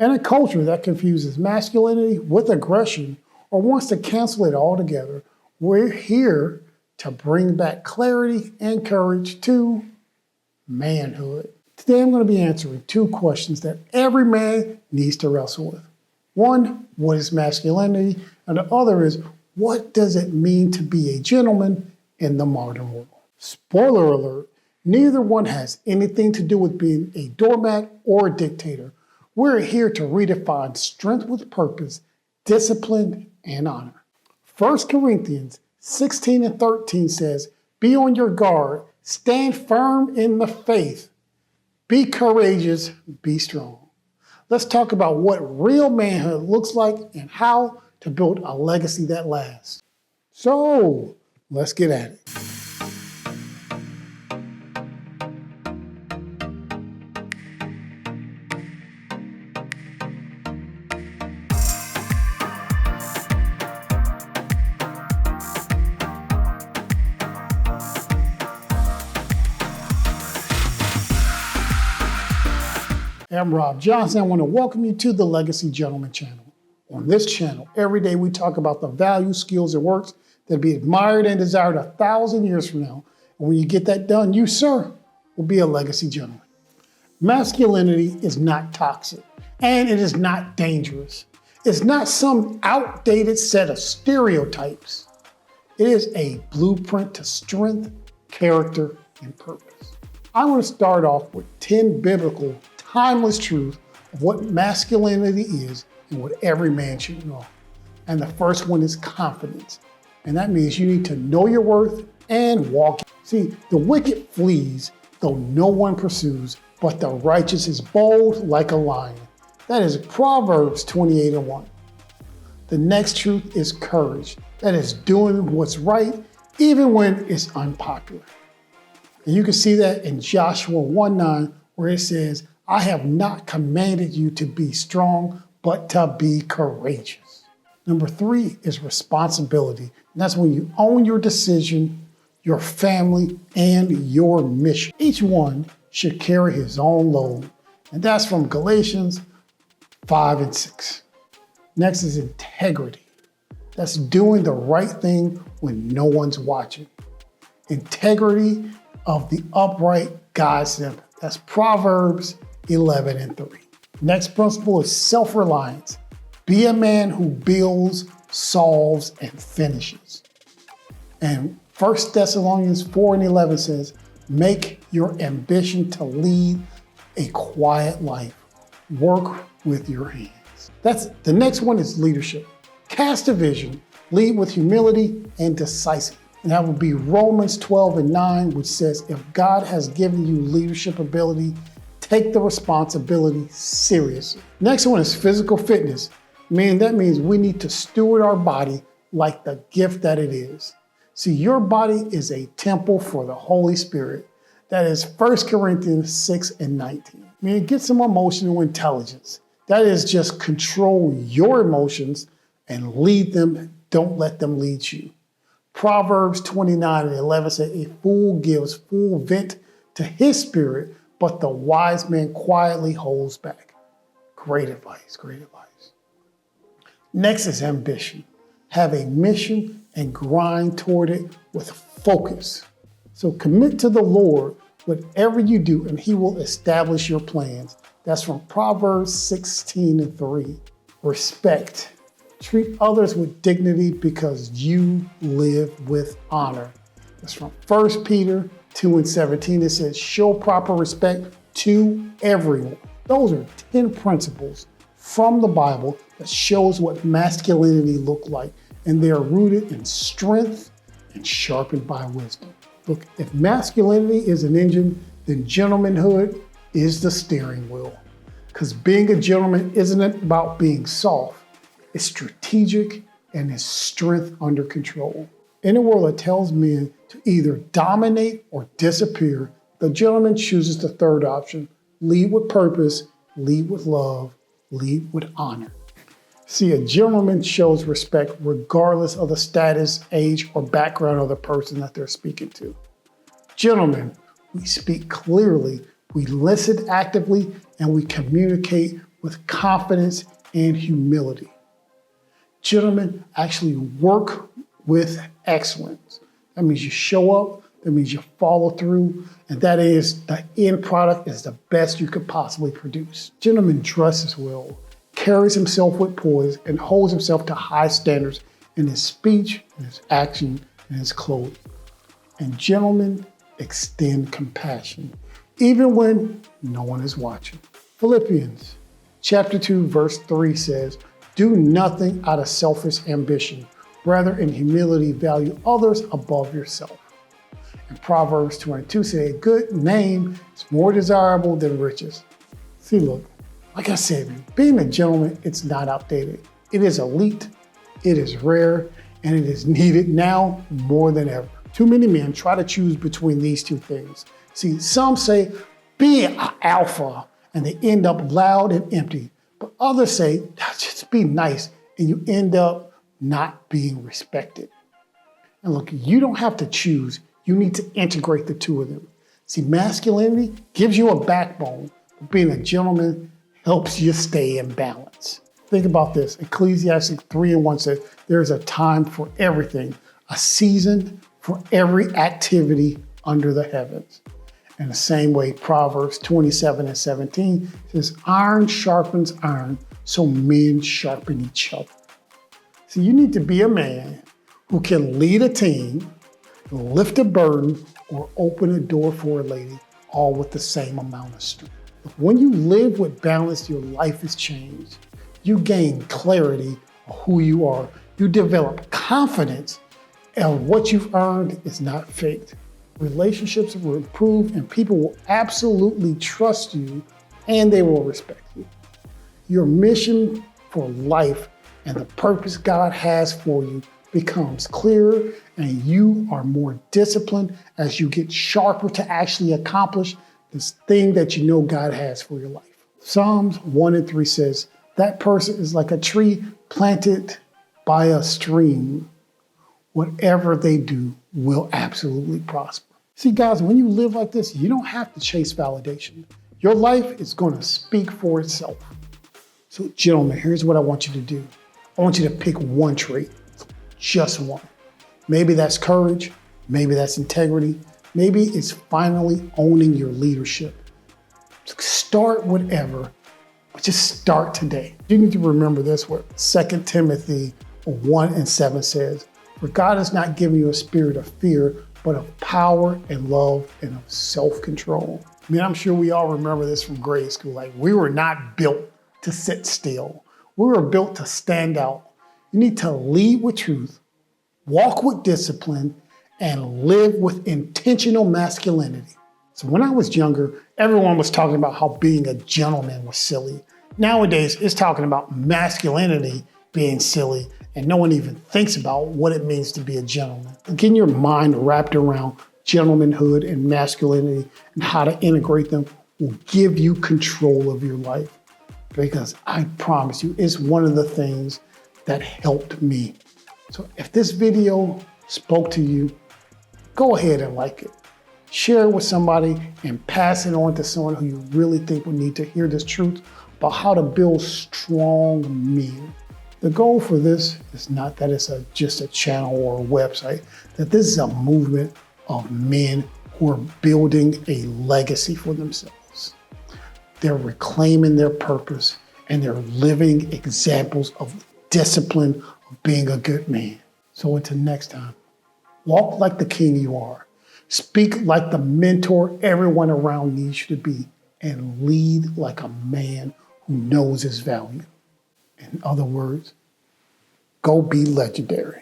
And a culture that confuses masculinity with aggression or wants to cancel it altogether, we're here to bring back clarity and courage to manhood. Today I'm going to be answering two questions that every man needs to wrestle with. One, what is masculinity? And the other is, what does it mean to be a gentleman in the modern world? Spoiler alert, neither one has anything to do with being a doormat or a dictator. We're here to redefine strength with purpose, discipline, and honor. 1 Corinthians 16:13 says, be on your guard, stand firm in the faith, be courageous, be strong. Let's talk about what real manhood looks like and how to build a legacy that lasts. So, let's get at it. I'm Rob Johnson. I want to welcome you to the Legacy Gentleman channel. On this channel, every day we talk about the values, skills, and works that be admired and desired 1,000 years from now. And when you get that done, you, sir, will be a legacy gentleman. Masculinity is not toxic, and it is not dangerous. It's not some outdated set of stereotypes. It is a blueprint to strength, character, and purpose. I want to start off with 10 biblical timeless truth of what masculinity is and what every man should know. And the first one is confidence. And that means you need to know your worth and walk. See, the wicked flees, though no one pursues, but the righteous is bold like a lion. That is Proverbs 28:1. The next truth is courage. That is doing what's right, even when it's unpopular. And you can see that in Joshua 1:9, where it says, I have not commanded you to be strong, but to be courageous. Number 3 is responsibility. And that's when you own your decision, your family, and your mission. Each one should carry his own load. And that's from Galatians 5:6. Next is integrity. That's doing the right thing when no one's watching. Integrity of the upright God-centered. That's Proverbs 11:3. Next principle is self-reliance. Be a man who builds, solves, and finishes. And 1 Thessalonians 4:11 says, make your ambition to lead a quiet life. Work with your hands. The next one is leadership. Cast a vision, lead with humility and decisiveness. And that would be Romans 12:9, which says, if God has given you leadership ability, take the responsibility seriously. Next one is physical fitness. That means we need to steward our body like the gift that it is. See, your body is a temple for the Holy Spirit. That is 1 Corinthians 6:19. Get some emotional intelligence. That is just control your emotions and lead them. Don't let them lead you. Proverbs 29:11 says, a fool gives full vent to his spirit, but the wise man quietly holds back. Great advice, great advice. Next is ambition. Have a mission and grind toward it with focus. So commit to the Lord whatever you do, and he will establish your plans. That's from Proverbs 16:3. Respect. Treat others with dignity because you live with honor. That's from 1 Peter 2:17. It says, show proper respect to everyone. Those are 10 principles from the Bible that shows what masculinity look like. And they are rooted in strength and sharpened by wisdom. Look, if masculinity is an engine, then gentlemanhood is the steering wheel. Because being a gentleman isn't about being soft. It's strategic and it's strength under control. In a world that tells men to either dominate or disappear, the gentleman chooses the third option. Lead with purpose, lead with love, lead with honor. See, a gentleman shows respect regardless of the status, age, or background of the person that they're speaking to. Gentlemen, we speak clearly, we listen actively, and we communicate with confidence and humility. Gentlemen actually work with excellence. That means you show up, that means you follow through, and that is the end product is the best you could possibly produce. Gentleman dresses well, carries himself with poise, and holds himself to high standards in his speech, in his action, and his clothing. And gentlemen extend compassion, even when no one is watching. Philippians chapter 2, verse 3 says, "Do nothing out of selfish ambition. Rather, in humility, value others above yourself." And Proverbs 22 says, "A good name is more desirable than riches." See, look, like I said, being a gentleman, it's not outdated. It is elite, it is rare, and it is needed now more than ever. Too many men try to choose between these two things. See, some say, be an alpha, and they end up loud and empty. But others say, just be nice, and you end up not being respected. And look, you don't have to choose. You need to integrate the two of them. See, masculinity gives you a backbone, but being a gentleman helps you stay in balance. Think about this. Ecclesiastes 3:1 says, there's a time for everything, a season for every activity under the heavens. In the same way, Proverbs 27:17 says, iron sharpens iron, so men sharpen each other. So you need to be a man who can lead a team, lift a burden, or open a door for a lady, all with the same amount of strength. When you live with balance, your life is changed. You gain clarity of who you are. You develop confidence, and what you've earned is not faked. Relationships will improve, and people will absolutely trust you, and they will respect you. Your mission for life and the purpose God has for you becomes clearer, and you are more disciplined as you get sharper to actually accomplish this thing that you know God has for your life. Psalms 1:3 says, that person is like a tree planted by a stream. Whatever they do will absolutely prosper. See, guys, when you live like this, you don't have to chase validation. Your life is going to speak for itself. So, gentlemen, here's what I want you to do. I want you to pick one trait, just one. Maybe that's courage. Maybe that's integrity. Maybe it's finally owning your leadership. Start whatever, but just start today. You need to remember this, what 2 Timothy 1:7 says, for God has not given you a spirit of fear, but of power and love and of self-control. I mean, I'm sure we all remember this from grade school. Like, we were not built to sit still. We were built to stand out. You need to lead with truth, walk with discipline, and live with intentional masculinity. So when I was younger, everyone was talking about how being a gentleman was silly. Nowadays, it's talking about masculinity being silly, and no one even thinks about what it means to be a gentleman. Getting your mind wrapped around gentlemanhood and masculinity and how to integrate them will give you control of your life. Because I promise you, it's one of the things that helped me. So if this video spoke to you, go ahead and like it. Share it with somebody and pass it on to someone who you really think will need to hear this truth about how to build strong men. The goal for this is not that it's just a channel or a website, that this is a movement of men who are building a legacy for themselves. They're reclaiming their purpose, and they're living examples of discipline of being a good man. So until next time, walk like the king you are. Speak like the mentor everyone around needs you to be, and lead like a man who knows his value. In other words, go be legendary.